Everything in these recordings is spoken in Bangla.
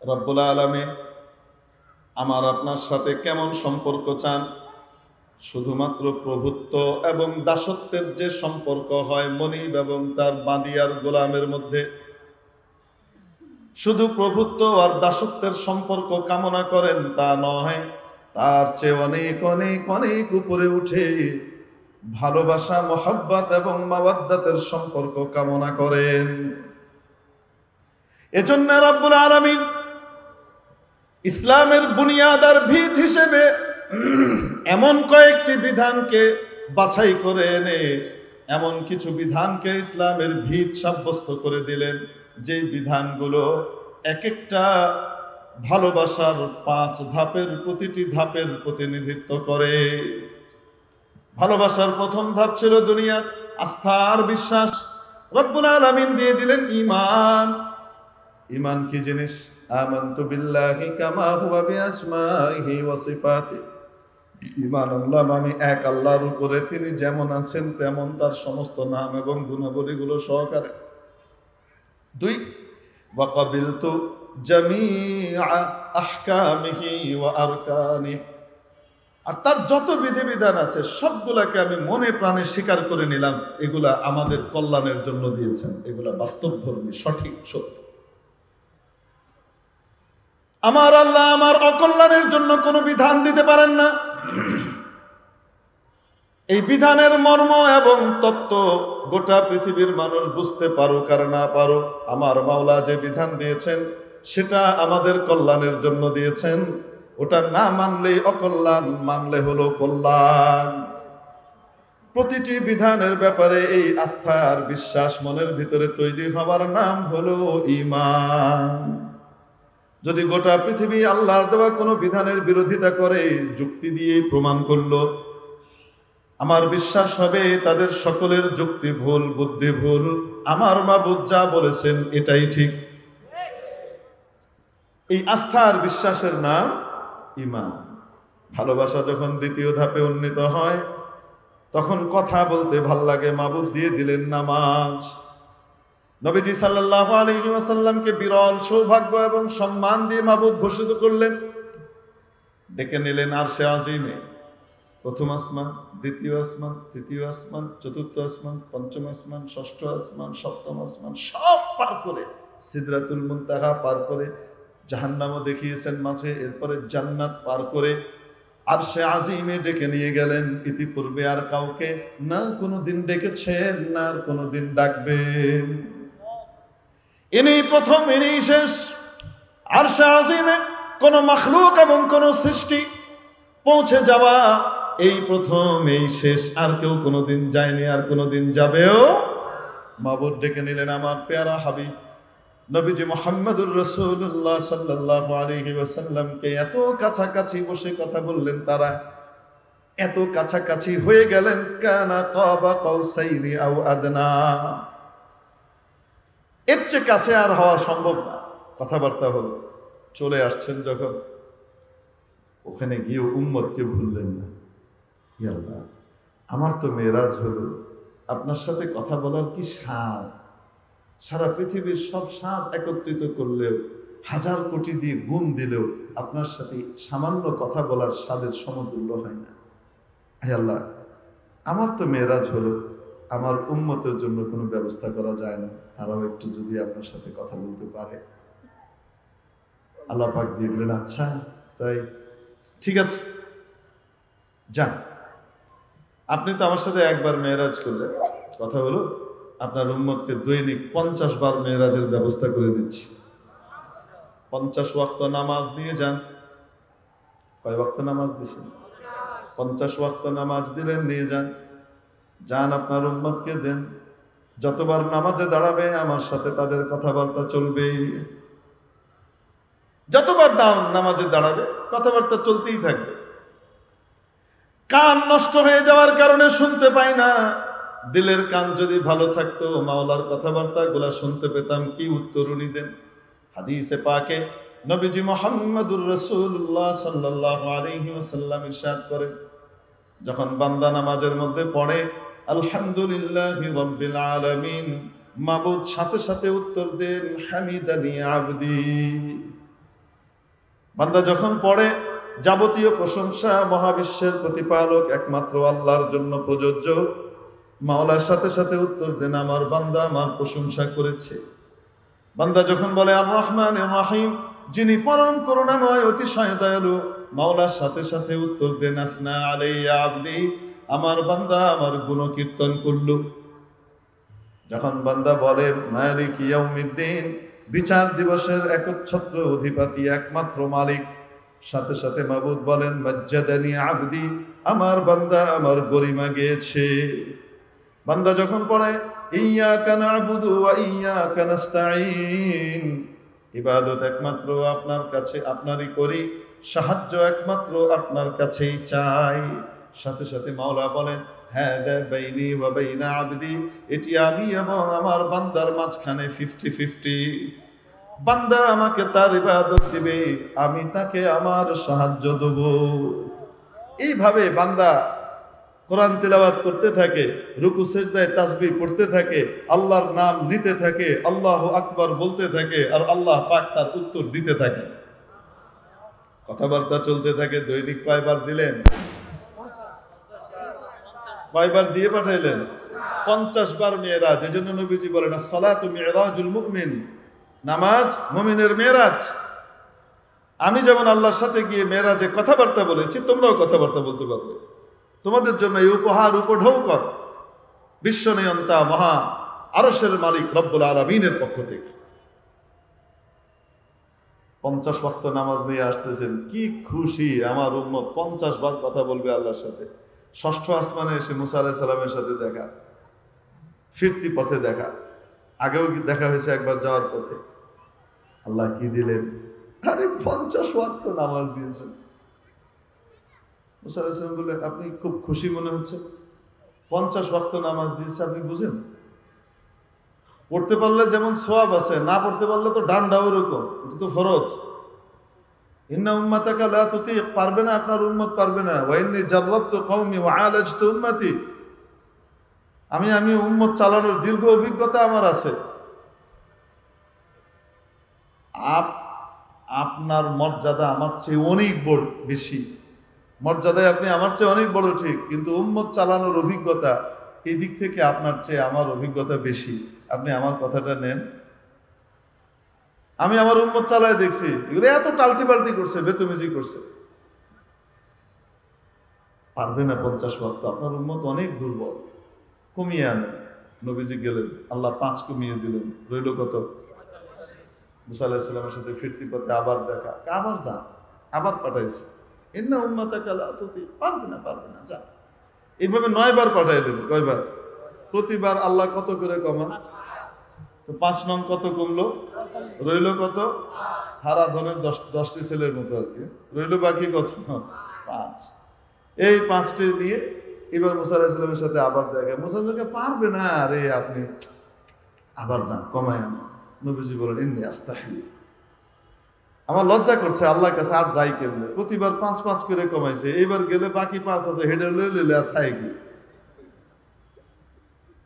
রব্বুল আলামিন আমার আপনার সাথে কেমন সম্পর্ক চান? শুধুমাত্র প্রভুত্ব এবং দাসত্বের যে সম্পর্ক হয় মনিব এবং তার বাঁদিয়ার গোলামের মধ্যে, শুধু প্রভুত্ব আর দাসত্বের সম্পর্ক কামনা করেন তা নয়, তার চেয়ে অনেক অনেক অনেক উপরে উঠে ভালোবাসা, মহব্বত এবং মাওয়াদ্দাতের সম্পর্ক কামনা করেন। এজন্য রব্বুল আলামিন ইসলামের বুনিয়াদ আর ভিত হিসেবে এমন কয়েকটি বিধানকে বাছাই করে এনে এমন কিছু বিধানকে ইসলামের ভিত সাব্যস্ত করে দিলেন, যে বিধানগুলো এক একটা ভালোবাসার 5 ধাপের প্রতিটি ধাপের প্রতিনিধিত্ব করে। ভালোবাসার প্রথম ধাপ ছিল দুনিয়ার আস্থা আর বিশ্বাস। রব্বুল আলামিন দিয়ে দিলেন ঈমান। ঈমান কি জিনিস? আমানতু বিল্লাহি কামা হুয়া বিআসমাইহি ওয়া সিফাতিহি। ঈমান আনলাম আমি এক আল্লাহর উপরে, তিনি যেমন আছেন তেমন তার সমস্ত নাম এবং গুণাবলীগুলো সহকারে। 2 ওয়া ক্বাবিলতু জামিআ আহকামিহি ওয়া আরকানিহি। আর তার যত বিধিবিধান আছে সবগুলাকে আমি মনে প্রাণে স্বীকার করে নিলাম, এগুলা আমাদের কল্যাণের জন্য দিয়েছেন, এগুলা বাস্তবধর্মী, সঠিক, সত্য। আমার আল্লাহ আমার অকল্যাণের জন্য কোনো বিধান দিতে পারেন না। এই বিধানের মর্ম এবং তত্ত্ব গোটা পৃথিবীর মানুষ বুঝতে পারুক আর না পারুক, আমার মাওলা যে বিধান দিয়েছেন সেটা আমাদের কল্যাণের জন্য দিয়েছেন। ওটা না মানলেই অকল্যাণ, মানলে হলো কল্যাণ। প্রতিটি বিধানের ব্যাপারে এই আস্থা আর বিশ্বাস মনের ভিতরে তৈরি হওয়ার নাম হলো ঈমান। যদি গোটা পৃথিবী আল্লাহর দেওয়া কোনো বিধানের বিরোধিতা করে, যুক্তি দিয়ে প্রমাণ করলো, আমার বিশ্বাস হবে তাদের সকলের যুক্তি ভুল, বুদ্ধি ভুল, আমার মাবুদ যা বলেছেন এটাই ঠিক। এই আস্থা আর বিশ্বাসের নাম ঈমান। ভালোবাসা যখন দ্বিতীয় ধাপে উন্নীত হয় তখন কথা বলতে ভাল লাগে, মাবুদ দিয়ে দিলেন নামাজ। নবীজি সাল্লাল্লাহু আলাইহি ওয়াসাল্লামকে বিরল সৌভাগ্য এবং সম্মান দিয়ে মাবুদ ঘোষিত করলেন, ডেকে নিলেন আরশে আজিমে। প্রথম আসমান, দ্বিতীয় আসমান, তৃতীয় আসমান, চতুর্থ আসমান, পঞ্চম আসমান, ষষ্ঠ আসমান, সপ্তম আসমান, সব পার করে সিদরাতুল মুনতাহা পার করে জাহান্নামও দেখিয়েছেন মাঝে, এরপরে জান্নাত পার করে আরশে আজিমে ডেকে নিয়ে গেলেন। ইতিপূর্বে আর কাউকে না কোনোদিন ডেকেছেন, না আর কোনোদিন ডাকবেন। ইনি প্রথম, ইনি শেষ। আরশে আজিমে কোন মাখলুক এবং কোন সৃষ্টি পৌঁছে যাওয়া এই প্রথম, এই শেষ, আর কেউ কোনোদিন যায়নি, আর কোনোদিন যাবেও। মাবুদ ডেকে নিলেন আমার পেয়ারা হাবিব নবীজি মুহাম্মদুর রাসূলুল্লাহ সাল্লাল্লাহু আলাইহি ওয়াসাল্লামকে। এত কাছাকাছি বসে কথা বললেন তারা, এত কাছাকাছি হয়ে গেলেন, কানা কাবা কাউসাইনি আও আদনা। এর চেয়ে কাছে আর হওয়া সম্ভব না। কথাবার্তা হলো, চলে আসছেন যখন, ওখানে গিয়ে উম্মতকে ভুললেন না। ইয়া আল্লাহ, আমার তো মেরাজ হলো, আপনার সাথে কথা বলার কি স্বাদ, সারা পৃথিবীর সব স্বাদ একত্রিত করলেও, 1000 কোটি দিয়ে গুণ দিলেও আপনার সাথে সামান্য কথা বলার স্বাদের সমতুল্য হয় না। হে আল্লাহ, আমার তো মেরাজ হলো, আমার উম্মতের জন্য কোনো ব্যবস্থা করা যায় না, তারাও একটু যদি আপনার সাথে কথা বলতে পারে। আল্লাহ পাক দিয়ে দিলেন, আচ্ছা তাই, ঠিক আছে যান। আপনি তো আমার সাথে একবার মেরাজ করলেন, কথা হলো, আপনার উম্মতকে দৈনিক 50 বার মেরাজের ব্যবস্থা করে দিচ্ছি। 50 ওয়াক্ত নামাজ নিয়ে যান। কয় ওয়াক্ত নামাজ দিচ্ছেন? 50 ওয়াক্ত নামাজ দিলেন, নিয়ে যান। যান আপনার উম্মতকে দেন, যতবার নামাজে দাঁড়াবে আমার সাথে তাদের কথাবার্তা চলবে। যতবার নামাজে দাঁড়াবে কথাবার্তা চলতেই থাকবে। কান নষ্ট হয়ে যাওয়ার কারণে শুনতে পাই না, দিলের কান যদি ভালো থাকতো মাওলার কথাবার্তা গুলা শুনতে পেতাম, কি উত্তর উনি দেন। হাদিসে পাকে নবীজি মুহাম্মদুর রাসূলুল্লাহ সাল্লাল্লাহু আলাইহি ওয়াসাল্লাম ইরশাদ করেন, যখন বান্দা নামাজের মধ্যে পড়ে আলহামদুলিল্লাহি রাব্বিল আলামিন, মাবুদ সাথে সাথে উত্তর দেন হামিদানি আবদি, বান্দা যখন পড়ে যাবতীয় প্রশংসা মহাবিশ্বের প্রতিপালক একমাত্র আল্লাহর জন্য প্রযোজ্য। মাওলার সাথে সাথে উত্তর দেন, আমার বান্দা আমার প্রশংসা করেছে। বান্দা যখন বলে আর রহমান রহিম, যিনি পরম করুণাময় অতিশয় দয়ালু, মাওলার সাথে সাথে উত্তর দেন আসনা আলাইয়া আবদি, আমার বান্দা আমার গুণকীর্তন করল। যখন বান্দা বলে মালিক ইয়াউমিদ্দিন, বিচার দিবসের একচ্ছত্র অধিপতি একমাত্র মালিক, সাথে সাথে মাবুদ বলেন মাজ্জাদানি আবদি, আমার বান্দা আমার গরিমা গেয়েছে। বান্দা যখন পড়ে ইয়্যাকা না'বুদু ওয়া ইয়্যাকা নাস্তাঈন, ইবাদত একমাত্র আপনার কাছে আপনারই করি, সাহায্য একমাত্র আপনার কাছেই চাই, সাথে সাথে মাওলা বলেন হাদা বাইনি ওয়া বাইনা আবদি, এটি আমি এবং আমার বান্দার মাঝখানে 50-50। বান্দা আমাকে তার ইবাদত দিবে, আমি তাকে আমার সাহায্য দেব। এইভাবে বান্দা কোরআন তিলাওয়াত করতে থাকে, রুকু সেজদায় তাসবিহ পড়তে থাকে, আল্লাহর নাম নিতে থাকে, আল্লাহু আকবার বলতে থাকে, আর আল্লাহ পাক তার উত্তর দিতে থাকে। কথাবার্তা চলতে থাকে। দৈনিক কয়বার দিলেন? কয়বার দিয়ে পাঠাইলেন? 50 বার মেরাজ। এজন্য নবীজি বলেন as-সালাতু মিরাজুল মুমিন, নামাজ মুমিনের মেরাজ। আমি যেমন আল্লাহর সাথে গিয়ে মেরাজে কথাবার্তা বলেছি, তোমরাও কথাবার্তা বলতে পারবে। তোমাদের জন্য এই উপহার উপঢৌকন বিশ্বনিয়ন্তা মহা আরশের মালিক রব্বুল আলামিনের পক্ষ থেকে। 50 ওয়াক্ত নামাজ নিয়ে আসতেছেন, কি খুশি আমার উম্মত, 50 বার কথা বলবে আল্লাহর সাথে। 6ষ্ঠ আসমানে এসে মুসা আলাইহিস সালামের সাথে দেখা, ফিরতি পথে দেখা, আগেও দেখা হয়েছে একবার যাওয়ার পথে। আল্লাহ কি দিলেন? আরে 50 ওয়াক্ত নামাজ দিয়েছেন। মুসা আলাইহিস সালাম বলে, আপনি খুব খুশি মনে হচ্ছে, 50 ওয়াক্ত নামাজ দিয়েছে, আপনি বুঝেন? পড়তে পারলে যেমন সওয়াব আছে, না পড়তে পারলে তো ডান্ডাও এরকম, এটা তো ফরজ। ইন্না উম্মাতাকা লা তুতিক, পারবে না আপনার উম্মত, পারবে না। ওয়া ইন্নী জাররাবতু কওমি ওয়া আলাজতু উম্মতি, আমি উম্মত চালানোর দীর্ঘ অভিজ্ঞতা আমার আছে। আপনার মর্যাদা আমার চেয়ে অনেক বড়, বেশি মর্যাদায় আপনি আমার চেয়ে অনেক বড়, ঠিক, কিন্তু উম্মত চালানোর অভিজ্ঞতা এই দিক থেকে আপনার চেয়ে আমার অভিজ্ঞতা বেশি। আপনি আমার কথাটা নেন। আমি আমার উম্মত চালায় দেখছি, এগুলো এত টাল্টি পাল্টি করছে, বেতমিজি করছে, পারবে না 50 ওয়াক্ত। আপনার উম্মত অনেক দুর্বল, কমিয়ে আনেন। নবীজি গেলেন, আল্লাহ 5 কমিয়ে দিলেন, রইল কত? মুসা আলাইহিস সালামের সাথে ফিরতি পথে আবার দেখা, আবার যান, আবার পাঠাইছে। ইন্না উম্মাতাকা লা তুতিক, পারবে না, যান। এইভাবে 9 বার পাঠাইলেন। কয়বার? প্রতিবার আল্লাহ কত করে কমান? তো 5 নং কত কমলো? রইল কত? হারা ধনের 10টি ছেলের মতো আর কি, রইল বাকি কত? 5। এই 5টি নিয়ে এবার মুসা আলাইহিস সালামের সাথে আবার দেখা। মুসা আলাইহিস সালাম, পারবে না, আরে আপনি আবার যান, কমায় আনো। নবীজি বলেন ইন্নী আস্তাহি, আমার লজ্জা করছে আল্লাহর কাছে, আর যাই কেমনে? প্রতিবার 5 করে কমাইছে, এইবার গেলে বাকি 5 আছে, হেডে লইলে আর থাই কি,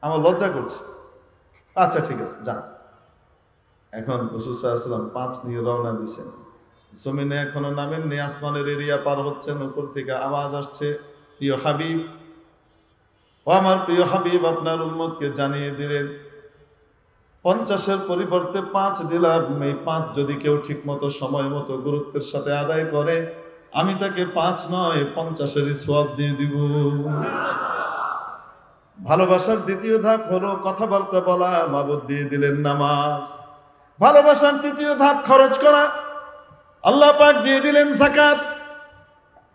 আমার লজ্জা করছে। আচ্ছা ঠিক আছে, যান। এখন রাসূল সাল্লাল্লাহু আলাইহি ওয়াসাল্লাম 5 নিয়ে রওনা দিচ্ছেন। জমিনে এখনো নামেননি, আসমানের এরিয়া পার হচ্ছেন, উপর থেকে আওয়াজ আসছে, প্রিয় হাবিব, ও আমার প্রিয় হাবিব, আপনার উম্মতকে জানিয়ে দিলেন 50-এর পরিবর্তে 5 দিলাম। এই 5 যদি কেউ ঠিক মতো সময় মতো গুরুত্বের সাথে আদায় করে, আমি তাকে 5 নয় 50-এরই সওয়াব দিয়ে দিব। ভালোবাসার দ্বিতীয় ধাপ হলো কথাবার্তা বলা, মাবুদ দিয়ে দিলেন নামাজ। ভালোবাসার তৃতীয় ধাপ খরচ করা, আল্লাহ পাক দিয়ে দিলেন যাকাত।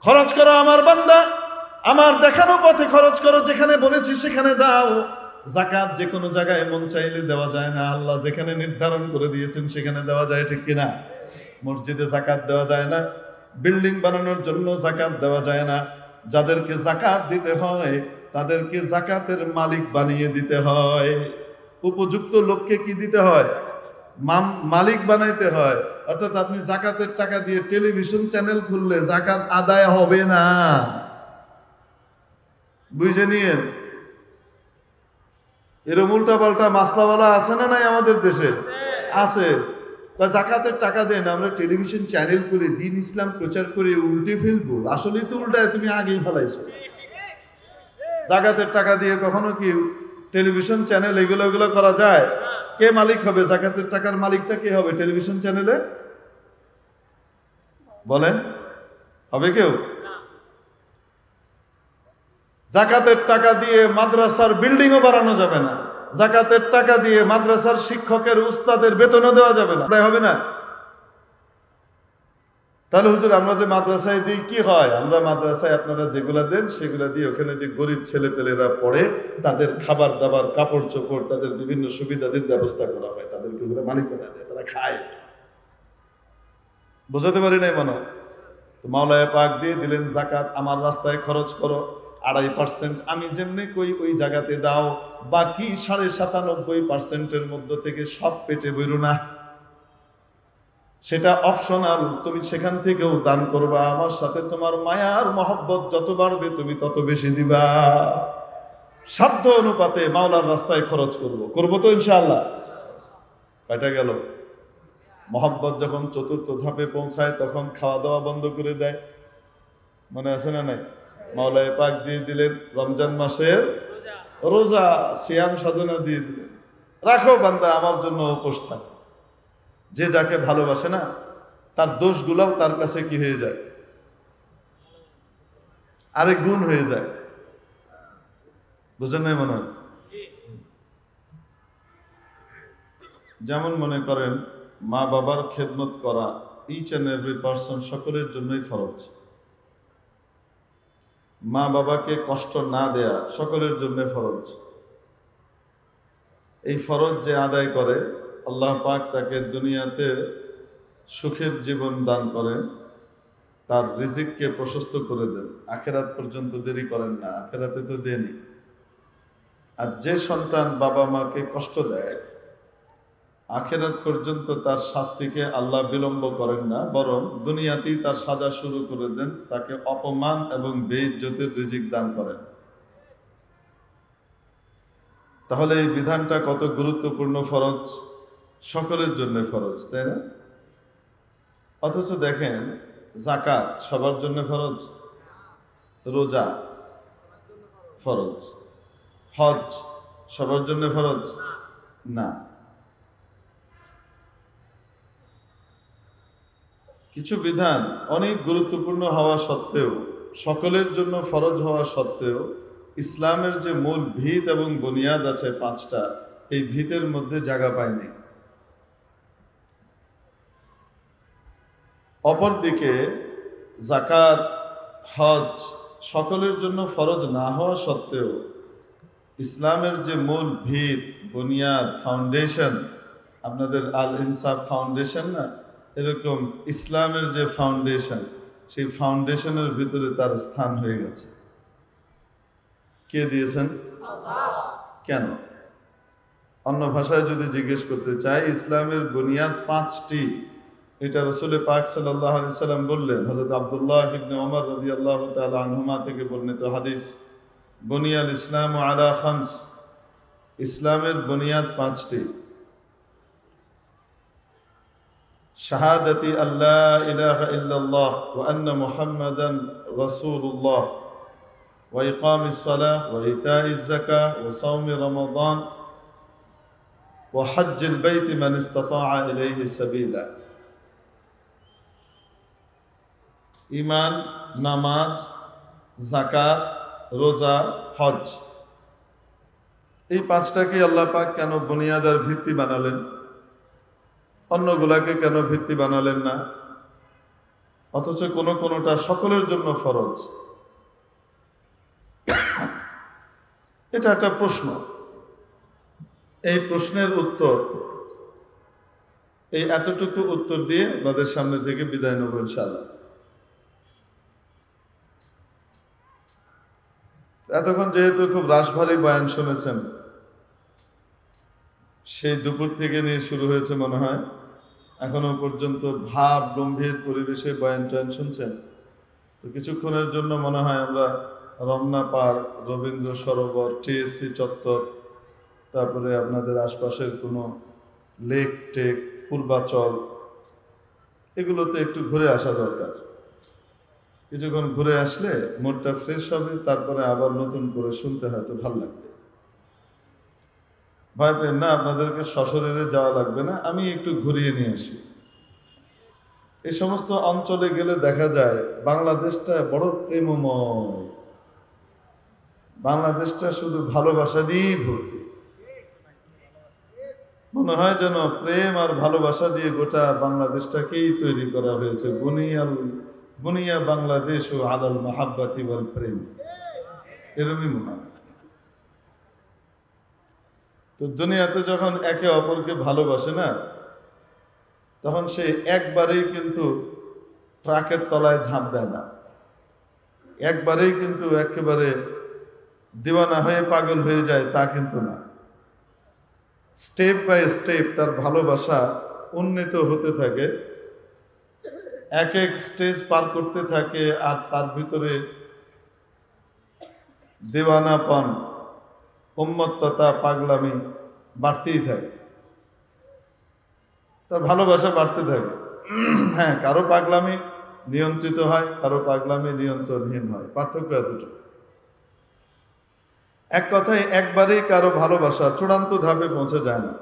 খরচ করো আমার বান্দা, আমার দেখানো পথে খরচ করো, যেখানে বলেছি সেখানে দাও। যাকাত যে কোনো জায়গায় মন চাইলে দেওয়া যায় না, আল্লাহ যেখানে নির্ধারণ করে দিয়েছেন সেখানে দেওয়া যায়, ঠিক কিনা? মসজিদে যাকাত দেওয়া যায় না, বিল্ডিং বানানোর জন্য যাকাত দেওয়া যায় না। যাদেরকে যাকাত দিতে হয় তাদেরকে যাকাতের মালিক বানিয়ে দিতে হয়। উপযুক্ত লোককে কি দিতে হয়? মালিক বানাইতে হয়। অর্থাৎ আপনি যাকাতের টাকা দিয়ে টেলিভিশন চ্যানেল খুললে যাকাত আদায় হবে না, বুঝে নিয়েন। এরকম উল্টা পাল্টা মাসলাওয়ালা আছে না নাই আমাদের দেশে? আছে। বা জাকাতের টাকা দেন, আমরা টেলিভিশন চ্যানেল করে দিন ইসলাম প্রচার করে উল্টে ফেলবো। আসলে তো উল্টায় তুমি আগেই ফেলাইছো। জাকাতের টাকা দিয়ে কখনো কি টেলিভিশন চ্যানেল এগুলো করা যায়? কে মালিক হবে? জাকাতের টাকার মালিকটা কে হবে টেলিভিশন চ্যানেলে? বলেন, হবে কেউ? জাকাতের টাকা দিয়ে মাদ্রাসার বিল্ডিংও বানানো যাবে না, জাকাতের টাকা দিয়ে মাদ্রাসার শিক্ষকের উস্তাদের বেতনও দেওয়া যাবে না, তাই হবে না? তাহলে হুজুর আমরা যে মাদ্রাসায় দিই কি হয়? আমরা মাদ্রাসায় আপনারা যেগুলা দেন সেগুলা দিয়ে ওখানে যে গরিব ছেলেপেলেরা পড়ে তাদের খাবার দাবার, কাপড় চোপড়, তাদের বিভিন্ন সুবিধাদের ব্যবস্থা করা হয়, তাদেরকে ওগুলো মালিক বানায় দেয়, তারা খায়। বোঝাতে পারি নাই মনে হয়? তো মাওলানা পাক দিয়ে দিলেন জাকাত, আমার রাস্তায় খরচ করো 2.5%, আমি যেমনি কই ওই জায়গাতে দাও, বাকি 97.5%-এর মধ্যে থেকে সব পেটে বইরো না, সেটা অপশনাল, তুমি সেখান থেকেও দান করবা। আমার সাথে তোমার মায়ার মহব্বত যত বাড়বে তুমি তত বেশি দিবা। সাধ্য অনুপাতে মাওলার রাস্তায় খরচ করবো তো ইনশাআল্লাহ। কয়টা গেল? মহব্বত যখন চতুর্থ ধাপে পৌঁছায় তখন খাওয়া দাওয়া বন্ধ করে দেয়, মনে আছে না নাই? মাওলানা পাক দিয়ে দিলেন রমজান মাসের রোজা, সিয়াম সাধনা দিয়ে দিলেন, রাখো বান্দা আমার জন্য উপোস থাক। যে যাকে ভালোবাসে না তার দোষগুলাও তার কাছে কি হয়ে যায়? আরেক গুণ হয়ে যায়। বুঝেন নাই মনে হয়? যেমন মনে করেন মা বাবার খেদমত করা, ইচ অ্যান্ড এভরি পার্সন, সকলের জন্যই ফরজ। মা বাবাকে কষ্ট না দেয়া সকলের জন্য ফরজ। এই ফরজ যে আদায় করে আল্লাহ পাক তাকে দুনিয়াতে সুখের জীবন দান করেন, তার রিজিককে প্রশস্ত করে দেন, আখেরাত পর্যন্ত দেরি করেন না, আখেরাতে তো দেনই। আর যে সন্তান বাবা মাকে কষ্ট দেয় আখেরাত পর্যন্ত তার শাস্তিকে আল্লাহ বিলম্ব করেন না, বরং দুনিয়াতেই তার সাজা শুরু করে দেন, তাকে অপমান এবং বেইজ্জতের রিজিক দান করেন। তাহলে এই বিধানটা কত গুরুত্বপূর্ণ, ফরজ, সকলের জন্য ফরজ, তাই না? অথচ দেখেন যাকাত সবার জন্য ফরজ, রোজা ফরজ, হজ সবার জন্য ফরজ না। কিছু বিধান অনেক গুরুত্বপূর্ণ হওয়া সত্ত্বেও, সকলের জন্য ফরজ হওয়া সত্ত্বেও, ইসলামের যে মূল ভিত এবং বুনিয়াদ আছে 5টা, এই ভিতের মধ্যে জায়গা পায়নি। অপরদিকে যাকাত, হজ সকলের জন্য ফরজ না হওয়া সত্ত্বেও ইসলামের যে মূল ভিত, বুনিয়াদ, ফাউন্ডেশন, আপনাদের আল ইনসাফ ফাউন্ডেশন না, এরকম ইসলামের যে ফাউন্ডেশন, সেই ফাউন্ডেশনের ভিতরে তার স্থান হয়ে গেছে। কে দিয়েছেন? কেন? অন্য ভাষায় যদি জিজ্ঞেস করতে চাই, ইসলামের বুনিয়াদ 5টি, এটা রাসূল পাক সাল্লাল্লাহু আলাইহি সাল্লাম বললেন। হযরত আব্দুল্লাহ ইবনে ওমর রাদিয়াল্লাহু তাআলা আনহুমা থেকে বর্ণিত হাদিস, বুনিয়াল ইসলাম আলা খামস, ইসলামের বুনিয়াদ 5টি। শাহাদাতি আল্লাহ ইলাহা ইল্লাল্লাহ ওয়া আন্না মুহাম্মাদান রাসূলুল্লাহ ওয়া ইকামিস সালাহ ওয়া ইতাইজ যাকাহ ওয়া সাওমি রমাদান ওয়া হজ্জিল বাইতি মান ইসতাতাআ ইলাইহি সাবিলা। ঈমান, নামাজ, যাকাত, রোজা, হজ, এই 5টাকে আল্লাহ পাক কেন বুনিয়াদ আর ভিত্তি বানালেন? অন্যগুলাকে কেন ভিত্তি বানালেন না? অথচ কোনোটা সকলের জন্য ফরজ। এটা একটা প্রশ্ন। এই প্রশ্নের উত্তর, এই এতটুকু উত্তর দিয়ে আপনাদের সামনে থেকে বিদায় নেব ইনশাআল্লাহ। এতক্ষণ যেহেতু খুব রাশভারী বয়ান শুনেছেন, সেই দুপুর থেকে নিয়ে শুরু হয়েছে মনে হয়, এখনো পর্যন্ত ভাব গম্ভীর পরিবেশে বয়ান টয়ান শুনছেন। তো কিছুক্ষণের জন্য মনে হয় আমরা রমনা পার্ক, রবীন্দ্র সরোবর, টিএসসি চত্বর, তারপরে আপনাদের আশপাশের কোনো লেক টেক পূর্বাচল, এগুলোতে একটু ঘুরে আসা দরকার। কিছুক্ষণ ঘুরে আসলে মনটা ফ্রেশ হবে, তারপরে আবার নতুন করে শুনতে হয়তো ভাল লাগবে। ভয় পেন না, আপনাদেরকে সশরীরে যাওয়া লাগবে না, আমি একটু ঘুরিয়ে নিয়ে আসি। এই সমস্ত অঞ্চলে গেলে দেখা যায় বাংলাদেশটা বড় প্রেমময়, বাংলাদেশটা শুধু ভালোবাসা দিয়েই ভর্তি। মনে হয় যেন প্রেম আর ভালোবাসা দিয়ে গোটা বাংলাদেশটাকেই তৈরি করা হয়েছে। বুনিয়া বাংলাদেশ ও আলাল মাহাব্বাতি ওয়াল প্রেম, এরকমই মনে হয়। তো দুনিয়াতে যখন একে অপরকে ভালোবাসে না, তখন সে একবারেই কিন্তু ট্রাকের তলায় ঝাঁপ দেয় না, একবারেই কিন্তু একেবারে দিওয়ানা হয়ে পাগল হয়ে যায়, তা কিন্তু না। স্টেপ বাই স্টেপ তার ভালোবাসা উন্নীত হতে থাকে, এক এক স্টেজ পার করতে থাকে, আর তার ভিতরে দেওয়ানাপন, উন্মত্ততা, পাগলামি বাড়তেই থাকে, তার ভালোবাসা বাড়তে থাকে। হ্যাঁ, কারো পাগলামি নিয়ন্ত্রিত হয়, কারো পাগলামি নিয়ন্ত্রণহীন হয়, পার্থক্য এতটুকু। এক কথায় একবারেই কারো ভালোবাসা চূড়ান্ত ধাপে পৌঁছে যায় না।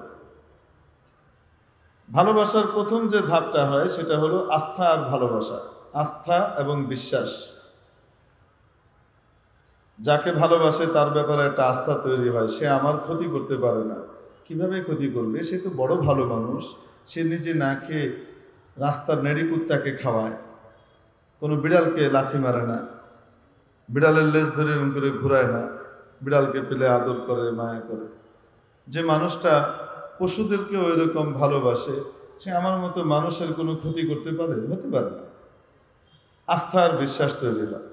ভালোবাসার প্রথম যে ধাপটা হয় সেটা হলো আস্থা আর ভালোবাসা, আস্থা এবং বিশ্বাস। যাকে ভালোবাসে তার ব্যাপারে একটা আস্থা তৈরি হয়, সে আমার ক্ষতি করতে পারে না। কিভাবে ক্ষতি করবে? সে তো বড় ভালো মানুষ, সে নিজে না খেয়ে রাস্তার নেড়ি কুত্তাকে খাওয়ায়, কোনো বিড়ালকে লাথি মারে না, বিড়ালের লেজ ধরে এরকম করে ঘুরায় না, বিড়ালকে পেলে আদর করে, মায়া করে। যে মানুষটা পশুদেরকেও এরকম ভালোবাসে, সে আমার মতো মানুষের কোনো ক্ষতি করতে পারে? হতে পারে না। আস্থা আর বিশ্বাস তৈরি হয়।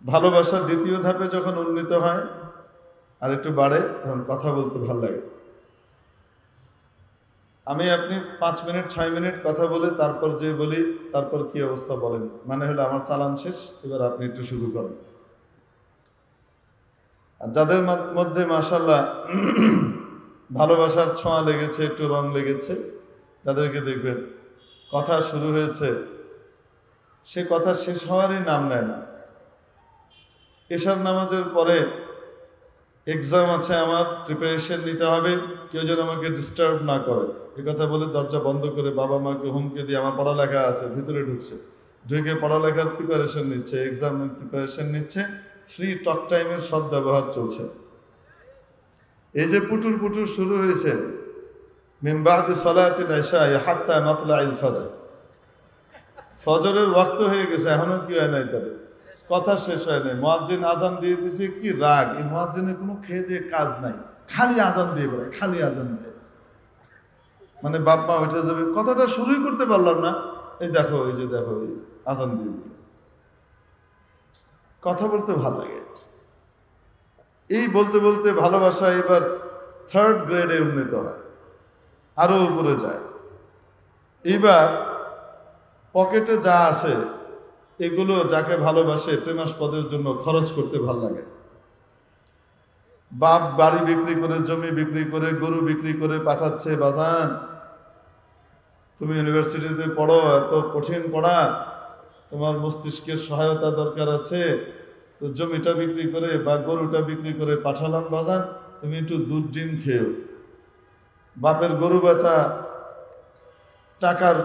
ভালোবাসা দ্বিতীয় ধাপে যখন উন্নীত হয় আর একটু বাড়ে, তখন কথা বলতে ভালো লাগে। আমি আপনি 5 মিনিট 6 মিনিট কথা বলে তারপর যে বলি, তারপর কি অবস্থা বলেন, মানে হলো আমার চালান শেষ, এবার আপনি একটু শুরু করেন। আর যাদের মধ্যে মাশাআল্লাহ ভালোবাসার ছোঁয়া লেগেছে, একটু রং লেগেছে, তাদেরকে দেখবেন কথা শুরু হয়েছে, সে কথা শেষ হওয়ারই নাম নেয় না। এশার নামাজের পরে এক্সাম আছে, আমার প্রিপারেশন নিতে হবে, কেউ যেন আমাকে ডিস্টার্ব না করে, এ কথা বলে দরজা বন্ধ করে বাবা মাকে হুমকে দিয়ে আমার পড়ালেখা আছে ভিতরে ঢুকছে, ঢুকে পড়ালেখার প্রিপারেশন নিচ্ছে, এক্সামের প্রিপারেশন নিচ্ছে, ফ্রি টক টাইমের সদ্ব্যবহার চলছে। এই যে পুটুর পুটুর শুরু হয়েছে, মিন বাদি সালাতিল ইশা হাত্তা মাতলাইল ফজর, ফজরের ওয়াক্ত হয়ে গেছে, এখনো কি হয় নাই, তাদের কথা শেষ হয় নাই। মুয়াজ্জিন আজান দিয়ে দিছে, কি রাগ! এই মুয়াজ্জিনের কোনো খেয়ে দিয়ে কাজ নাই, খালি আজান দিয়ে বেড়ায়, খালি আজান দেয়। মানে বাপ মা উঠে যাবে, কথাটা শুরুই করতে পারলাম না, এই দেখো, এই যে দেখো, আজান দিয়ে দিল। কথা বলতে ভালো লাগে। এই বলতে বলতে ভালোবাসা এবার 3rd গ্রেডে উন্নীত হয়, আরো উপরে যায়। এইবার পকেটে যা আছে এগুলো যাকে ভালোবাসে প্রেমাস্পদের জন্য খরচ করতে ভাল লাগে। বাপ বাড়ি বিক্রি করে, জমি বিক্রি করে, গরু বিক্রি করে পাঠাচ্ছে, বাজান তুমি ইউনিভার্সিটিতে পড়ো, এত কঠিন পড়া, তোমার মস্তিষ্কের সহায়তা দরকার আছে, তো জমিটা বিক্রি করে বা গরুটা বিক্রি করে পাঠালাম বাজান, তুমি একটু দুধ ডিম খেও। বাপের গরু বেচা টাকার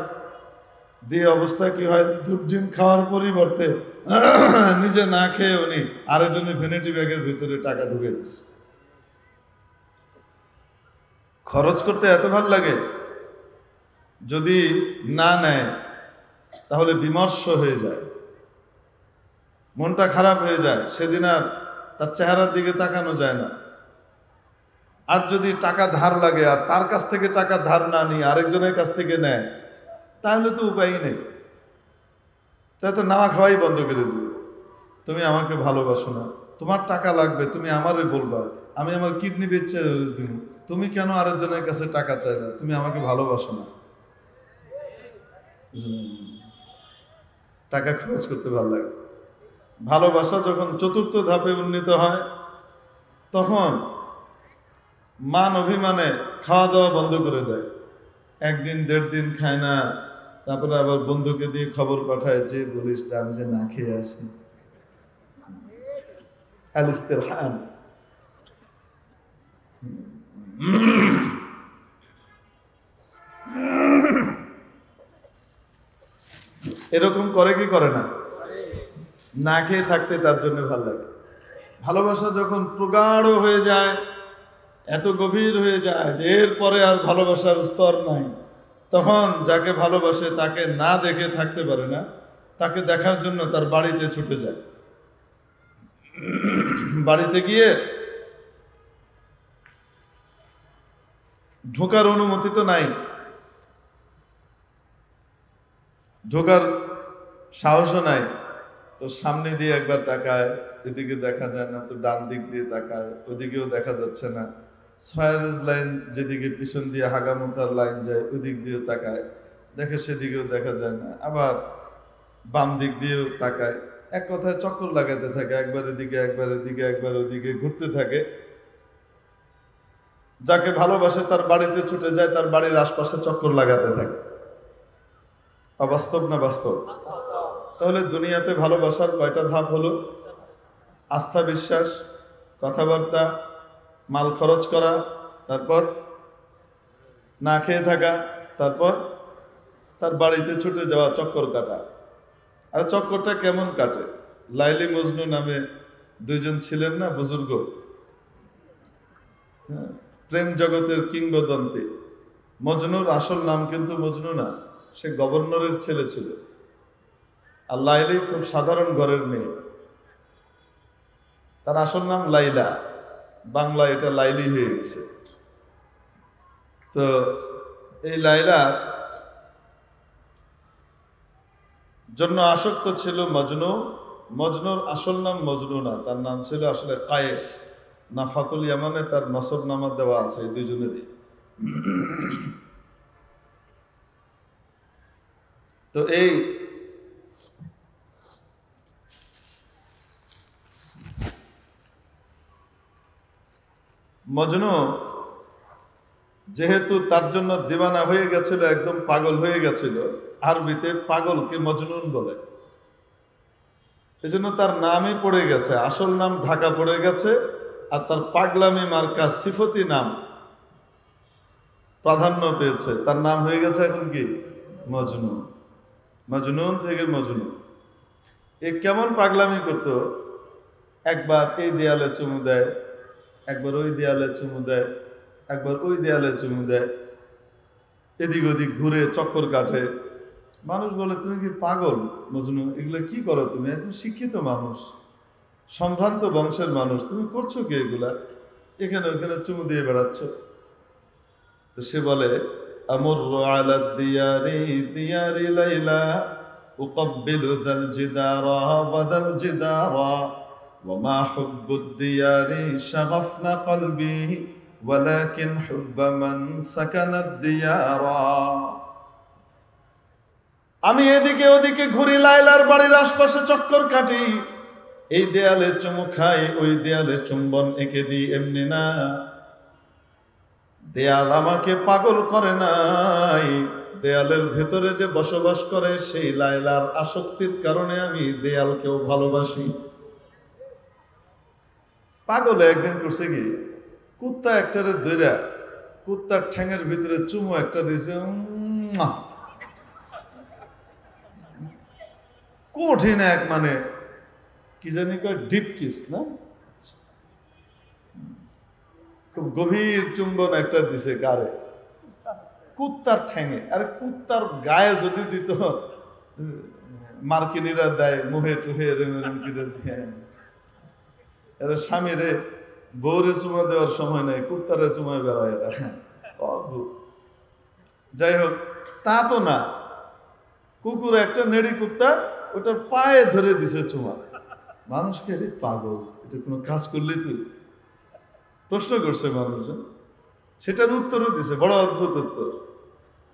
দিয়ে অবস্থা কি হয়, দুধ ডিম খাওয়ার পরিবর্তে নিজে না খেয়ে উনি আরেকজনের ভ্যানিটি ব্যাগের ভিতরে টাকা ঢুকে দিচ্ছে। খরচ করতে এত ভাল লাগে, যদি না নেয় তাহলে বিমর্ষ হয়ে যায়, মনটা খারাপ হয়ে যায়, সেদিন আর তার চেহারার দিকে তাকানো যায় না। আর যদি টাকা ধার লাগে, আর তার কাছ থেকে টাকা ধার না নিয়ে আরেকজনের কাছ থেকে নেয়, তাহলে তো উপায়ই নেই, তাই তো নাওয়া খাওয়াই বন্ধ করে দিবে। তুমি আমাকে ভালোবাসো না, তোমার টাকা লাগবে, তুমি আমারে বলবা, আমি আমার কিডনি বেচে দিব, তুমি কেন আরেকজনের কাছে টাকা চাই না, তুমি আমাকে ভালোবাসো না। টাকা খরচ করতে ভালো লাগে। ভালোবাসা যখন 4র্থ ধাপে উন্নীত হয়, তখন মান অভিমানে খাওয়া দাওয়া বন্ধ করে দেয়, একদিন 1.5 দিন খায় না, তারপরে আবার বন্ধুকে দিয়ে খবর পাঠায় যে বলিস যে আমি যে না খেয়ে আছি। আল ইস্তিরহাম। এরকম করে কি করে না? না খেয়ে থাকতে তার জন্য ভালো লাগে। ভালোবাসা যখন প্রগাঢ় হয়ে যায়, এত গভীর হয়ে যায় যে এরপরে আর ভালোবাসার স্তর নাই, তখন যাকে ভালোবাসে তাকে না দেখে থাকতে পারে না, তাকে দেখার জন্য তার বাড়িতে ছুটে যায়। বাড়িতে গিয়ে ঢোকার অনুমতি তো নাই, ঢোকার সাহসও নাই, তো সামনে দিয়ে একবার তাকায়, এদিকে দেখা যায় না, তো ডান দিক দিয়ে তাকায়, ওদিকেও দেখা যাচ্ছে না, ছয়ারেজ লাইন যেদিকে পিছন দিয়ে হাগামতার লাইন যায় ওদিক দিয়েও তাকায়, দেখে সেদিকেও দেখা যায় না, আবার বাম দিক দিয়েও তাকায়, এক কথায় চক্কর লাগাতে থাকে, একবার এদিকে একবার এদিকে একবার ওদিকে ঘুরতে থাকে। যাকে ভালোবাসে তার বাড়িতে ছুটে যায়, তার বাড়ির আশপাশে চক্কর লাগাতে থাকে। অবাস্তব না বাস্তব? তাহলে দুনিয়াতে ভালোবাসার কয়টা ধাপ হলো? আস্থা, বিশ্বাস, কথাবার্তা, মাল খরচ করা, তারপর না খেয়ে থাকা, তারপর তার বাড়িতে ছুটে যাওয়া, চক্কর কাটা। আর চক্করটা কেমন কাটে? লাইলি মজনু নামে 2 জন ছিলেন না বুজুর্গ, প্রেম জগতের কিংবদন্তি। মজনুর আসল নাম কিন্তু মজনু না, সে গভর্নরের ছেলে ছিল। আর লাইলি খুব সাধারণ ঘরের মেয়ে, তার আসল নাম লাইলা, বাংলা এটা লাইলি হয়ে গেছে। তো এই লাইলা জন্য আসক্ত ছিল মজনু। মজনুর আসল নাম মজনু না, তার নাম ছিল আসলে কায়েস। নাফাতুল ইয়ামানে তার নসব নামা দেওয়া আছে এই 2 জনেরই। তো এই মজনু যেহেতু তার জন্য দিওয়ানা হয়ে গেছিল, একদম পাগল হয়ে গেছিল, আরবিতে পাগলকে মজনুন বলে, এজন্য তার নামই পড়ে গেছে, আসল নাম ঢাকা পড়ে গেছে, আর তার পাগলামি মার্কা সিফতি নাম প্রাধান্য পেয়েছে, তার নাম হয়ে গেছে এখন কি মজনু। মজনুন থেকে মজনু। এ কেমন পাগলামি করতো? একবার এই দেয়ালে চুমু দেয়, একবার ওই দেয়ালে চুমু দেয়, একবার ওই দেয়ালে চুমু দেয়, এদিক ওদিক ঘুরে চক্কর কাটে। মানুষ বলে তুমি কি পাগল মজনু, এগুলো কি করো তুমি? একদম শিক্ষিত মানুষ, সম্ভ্রান্ত বংশের মানুষ, তুমি করছো কি এগুলা? এখানে ওখানে চুমু দিয়ে বেড়াচ্ছ। তো সে বলে আমুরু আলা দিয়ারি দিয়ারি লাইলা উকাব্বিলু যাল জিদারা ওয়া যাল জিদারা ওয়া মা হুব্বুদ দিয়ারি শাগাফনা কলবি ওয়ালাকিন হুব্বা মান সাকানাদ দিয়ারা। আমি এদিকে ওদিকে ঘুরি, লাইলার বাড়ির আশপাশে চক্কর কাটি, এই দেয়ালে চুমু খাই, ওই দেয়ালে চুম্বন এঁকে দিই, এমনি না। দেয়াল আমাকে পাগল করে নাই, দেয়ালের ভেতরে যে বসবাস করে সেই লাইলার আসক্তির কারণে আমি দেয়ালকেও ভালোবাসি। পাগলে একদিন করছে কি, কুত্তা একটারে দইরা কুত্তার ঠ্যাঙের ভিতরে চুমু একটা দিয়েছে, কঠিন এক, মানে কি জানি কয় ডিপ কিস না, খুব গভীর চুম্বন একটা দিছে। কারে? কুত্তার ঠ্যাঙে। আরে কুত্তার গায়ে যদি দিত, মার্কিনীরা দেয় মুহে টুহে কিনে দেয়, এরা স্বামীরে বউরে চুমা দেওয়ার সময় নেই, কুত্তারে চুমায় বেড়ায় এরা, অদ্ভুত। যাই হোক, তা তো না, কুকুর একটা নেড়ি কুত্তা ওটার পায়ে ধরে দিছে চুমা। মানুষকে রে পাগল, এটা কোনো কাজ করলেই তুই? প্রশ্ন করছে মানুষজন, সেটার উত্তরও দিছে, বড় অদ্ভুত উত্তর।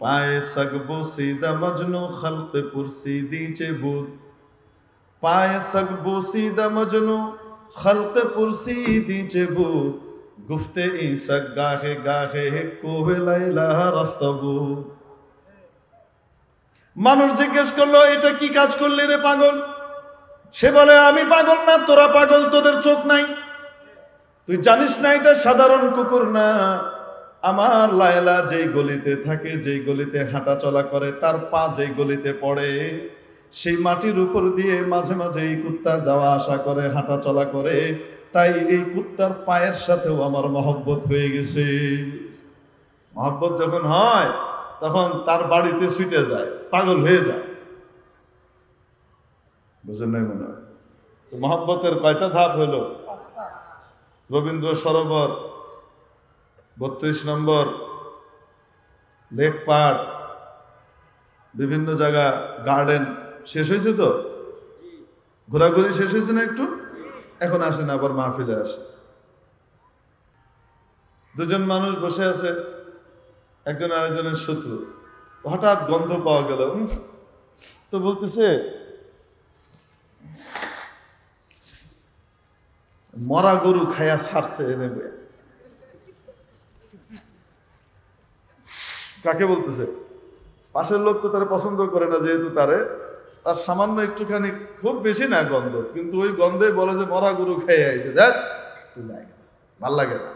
পায়ে সকবো সিদা মজনু খলকে পুরসিদি চেবুদ, পায়ে সকবো সিদা মজনু খলকে পুরসিদি চেবুদ, গুফতে ইসক গাহে গাহে কোহে লাইলা রফতবুদ। মানুষ জিজ্ঞেস করলো, এটা কি কাজ করলি রে পাগল? সে বলে, আমি পাগল না, তোরা পাগল, তোদের চোখ নাই। তুই জানিস না এটা সাধারণ কুকুর না। আমার লায়লা যেই গলিতে থাকে, যেই গলিতে হাঁটা চলা করে, তার পা যেই গলিতে পড়ে, সেই মাটির উপর দিয়ে মাঝে মাঝে এই কুত্তা যাওয়া আসা করে, হাঁটা চলা করে। তাই এই কুত্তার পায়ের সাথেও আমার মহব্বত হয়ে গেছে। মহব্বত যখন হয় তখন তার বাড়িতে ছুটে যায়, পাগল হয়ে যায়। বুঝেন নাই মনে হয়? তো মহব্বতের কয়টা ধাপ হলো? রবীন্দ্র সরোবর, 32 নম্বর, লেক পার্ক, বিভিন্ন জায়গা, গার্ডেন শেষ হয়েছে তো? ঘোরাঘুরি শেষ হয়েছে না একটু? এখন আসেন আবার মাহফিলে আসে। দুজন মানুষ বসে আছে, একজন আরেকজনের শত্রু। হঠাৎ গন্ধ পাওয়া গেল, তো বলতেছে, মরা গরু খায়া ছাড়ছে এনে। কাকে বলতেছে? পাশের লোক তো তারা পছন্দ করে না, যেহেতু তার সামান্য একটুখানি, খুব বেশি না গন্ধ, কিন্তু ওই গন্ধে বলে যে মরা গরু খেয়ে আইছে, দেখ যায়, ভাল লাগে না।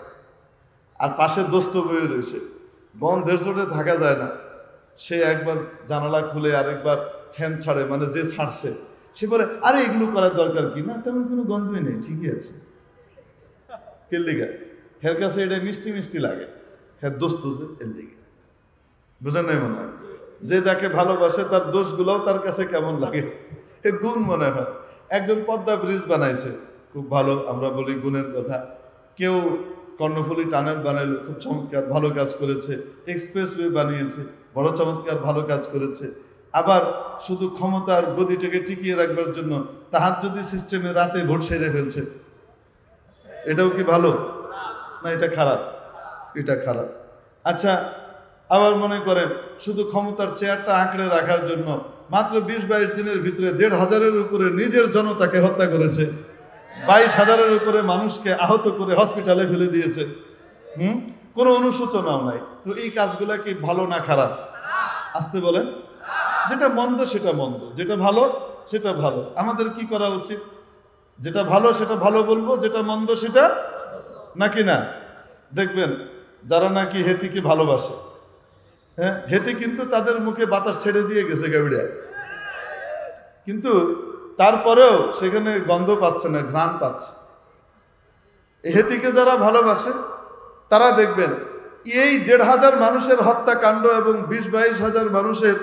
আর পাশের দোস্ত বয়ে রয়েছে, গন্ধের চোটে থাকা যায় না। সে একবার জানালা খুলে আরেকবার ফ্যান ছাড়ে, মানে যে ছাড়ছে সে বলে, আরে এগুলো করার দরকার কি, না তেমন কোনো গন্ধই নেই, ঠিকই আছে। কেল্লিগা হের কাছে এটা মিষ্টি মিষ্টি লাগে, হ্যাঁ দোস্ত যে এর দিকে। বুঝেন নাই মনে হয়? যে যাকে ভালোবাসে তার দোষগুলোও তার কাছে কেমন লাগে, এ গুণ মনে হয়। একজন পদ্মা ব্রিজ বানাইছে, খুব ভালো, আমরা বলি গুণের কথা। কেউ কর্ণফুলী টানেল বানাইল, খুব চমৎকার ভালো কাজ করেছে। এক্সপ্রেসওয়ে বানিয়েছে, বড় চমৎকার ভালো কাজ করেছে। আবার শুধু ক্ষমতার গদিটাকে টিকিয়ে রাখবার জন্য তাহাজ্জুদি সিস্টেমে রাতে ভোট সেরে ফেলছে। এটাও কি ভালো না? এটা খারাপ, এটা খারাপ। আচ্ছা, আবার মনে করেন শুধু ক্ষমতার চেয়ারটা আঁকড়ে রাখার জন্য মাত্র 20-22 দিনের ভিতরে 1,500-এর উপরে নিজের জনতাকে হত্যা করেছে, 22,000-এর উপরে মানুষকে আহত করে হসপিটালে ফেলে দিয়েছে। কোনো অনুশোচনাও নাই। তো এই কাজগুলা কি ভালো না খারাপ? আসতে বলেন। যেটা মন্দ সেটা মন্দ, যেটা ভালো সেটা ভালো। আমাদের কি করা উচিত? যেটা ভালো সেটা ভালো বলবো, যেটা মন্দ সেটা নাকি না। দেখবেন যারা নাকি হেতিকে ভালোবাসে, হ্যাঁ, হেতি কিন্তু তাদের মুখে বাতাস ছেড়ে দিয়ে গেছে গাউড়িয়া, কিন্তু তারপরেও সেখানে গন্ধ পাচ্ছে না, ঘ্রাণ পাচ্ছে। হেতিকে যারা ভালোবাসে তারা দেখবেন এই 1,500 মানুষের হত্যাকাণ্ড এবং 20-22 হাজার মানুষের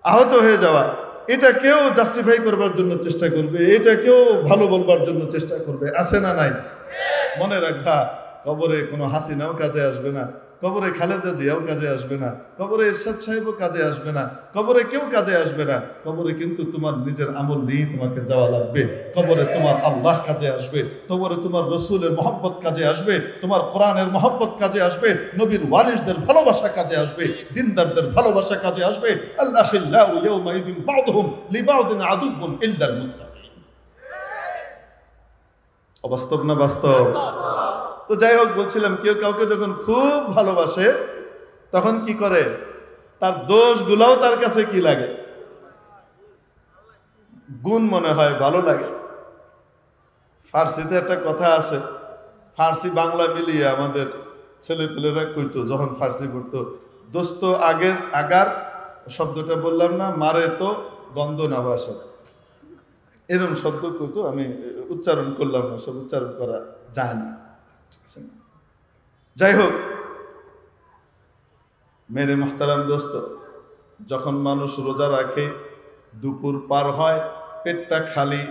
আহত হয়ে যাওয়া, এটা কেউ জাস্টিফাই করবার জন্য চেষ্টা করবে, এটা কেউ ভালো বলবার জন্য চেষ্টা করবে, আছে না নাই? মনে রাখবা, কবরে কোনো হাসিনাও কাজে আসবে না, কবরে খালেদা জিয়াও কাজে আসবে না, কবরে এরশাদ সাহেবও কাজে আসবে না, কবরে কেউ কাজে আসবে না। কবরে কিন্তু তোমার নিজের আমল নিয়ে তোমাকে যাওয়া লাগবে। কবরে তোমার আল্লাহ কাজে আসবে, কবরে তোমার রসুলের মহব্বত কাজে আসবে, তোমার কোরআনের মহব্বত কাজে আসবে, নবীর ওয়ারিসদের ভালোবাসা কাজে আসবে, দিনদারদের ভালোবাসা কাজে আসবে। আল্লাহিল্লাহু ইয়াউমাইদিন বা'দুহুম লিবা'দিন আদুউন ইল্লাল মুত্তাকিন। অবাস্তব না বাস্তব? তো যাই হোক, বলছিলাম কেউ কাউকে যখন খুব ভালোবাসে তখন কি করে, তার দোষগুলোও তার কাছে কি লাগে, গুণ মনে হয়, ভালো লাগে। ফার্সিতে একটা কথা আছে, ফার্সি বাংলা মিলিয়ে আমাদের ছেলেপেলেরা কইতো যখন ফার্সি পড়তো, দোস্ত আগের আগার শব্দটা বললাম না, মারে তো দ্বন্দ্ব না বাসা, এরকম শব্দ কইতো। আমি উচ্চারণ করলাম না, সব উচ্চারণ করা যায় না। যাই হোক, মেরে মুহতারাম দোস্ত, যখন মানুষ রোজা রাখে, দুপুর পার হয়, পেটটা খালি,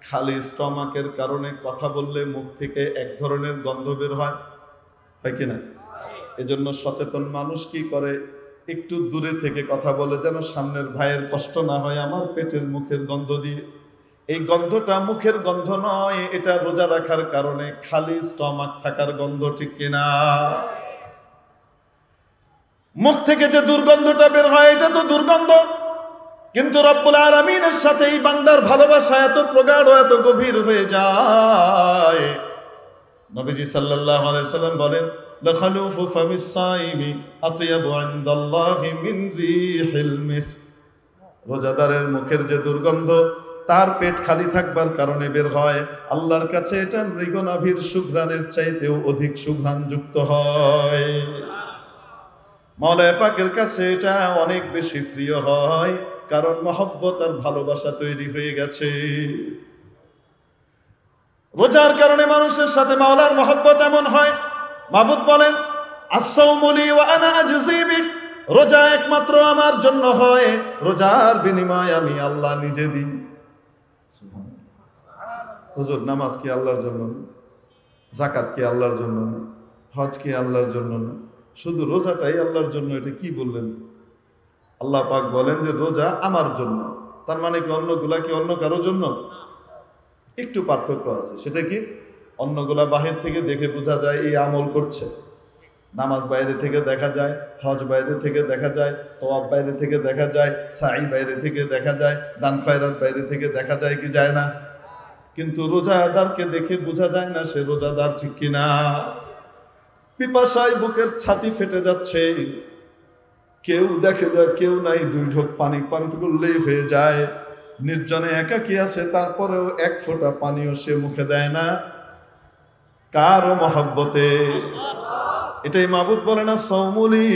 খালি স্টমাকের কারণে কথা বললে মুখ থেকে এক ধরনের গন্ধ বের হয়, হয় কিনা? এজন্য সচেতন মানুষ কি করে, একটু দূরে থেকে কথা বলে, যেন সামনের ভাইয়ের কষ্ট না হয় আমার পেটের মুখের গন্ধ দিয়ে। এই গন্ধটা মুখের গন্ধ নয়, এটা রোজা রাখার কারণে খালি স্টমাক থাকার গন্ধ, ঠিক কিনা? মুখ থেকে যে দুর্গন্ধটা বের হয় এটা তো দুর্গন্ধ, কিন্তু রব্বুল আলামিনের সাথে এই বান্দার ভালোবাসা এত প্রগাঢ়, এত গভীর হয়ে যায়। নবীজি সাল্লাল্লাহু আলাইহি সাল্লাম বলেন, লাখালুফু ফামিস সাইমি আতয়াবু ইনদাল্লাহি মিন রিহিল মিস্ক। রোজাদারের মুখের যে দুর্গন্ধ তার পেট খালি থাকবার কারণে বের হয়, আল্লাহর কাছে এটা মৃগনাভির সুঘ্রাণের চাইতেও অধিক সুঘ্রাণযুক্ত হয়। মাওলানা পাকের কাছে এটা অনেক বেশি প্রিয় হয়, কারণ মহব্বত আর ভালোবাসা তৈরি হয়ে গেছে। রোজার কারণে মানুষের সাথে মাওলার মহব্বত এমন হয়, মাবুদ বলেন আস-সাওমু লি ওয়া আনা আজজি বিহি, রোজা একমাত্র আমার জন্য হয়, রোজার বিনিময় আমি আল্লাহ নিজে দিই। হুজুর, নামাজ কি আল্লাহর জন্য না? যাকাত কি আল্লাহর জন্য না? হজ কি আল্লাহর জন্য না? শুধু রোজাটাই আল্লাহর জন্য, এটা কি বললেন? আল্লাহ পাক বলেন যে রোজা আমার জন্য, তার মানে কি অন্যগুলা কি অন্য কারোর জন্য? একটু পার্থক্য আছে। সেটা কি? অন্যগুলা বাহির থেকে দেখে বোঝা যায় এই আমল করছে, নামাজ বাইরে থেকে দেখা যায়, হজ বাইরে থেকে দেখা যায়, তওয়াব বাইরে থেকে দেখা যায়, সাই বাইরে থেকে দেখা যায়, দান খয়রাত বাইরে থেকে দেখা যায় কি যায় না? কিন্তু রোজাদারকে দেখে বোঝা যায় না সে রোজাদার ঠিক কিনা। পিপাসায় বুকের ছাতি ফেটে যাচ্ছে, কেউ দেখে না, কেউ নাই, 2 ঢোক পানি পান করলেই হয়ে যায়। নির্জনে একাকী আছে, তারপরেও 1 ফোঁটা পানিও সে মুখে দেয় না। কারো মহব্বতে। এটাই মাবুদ বলে না, সাওমুলি,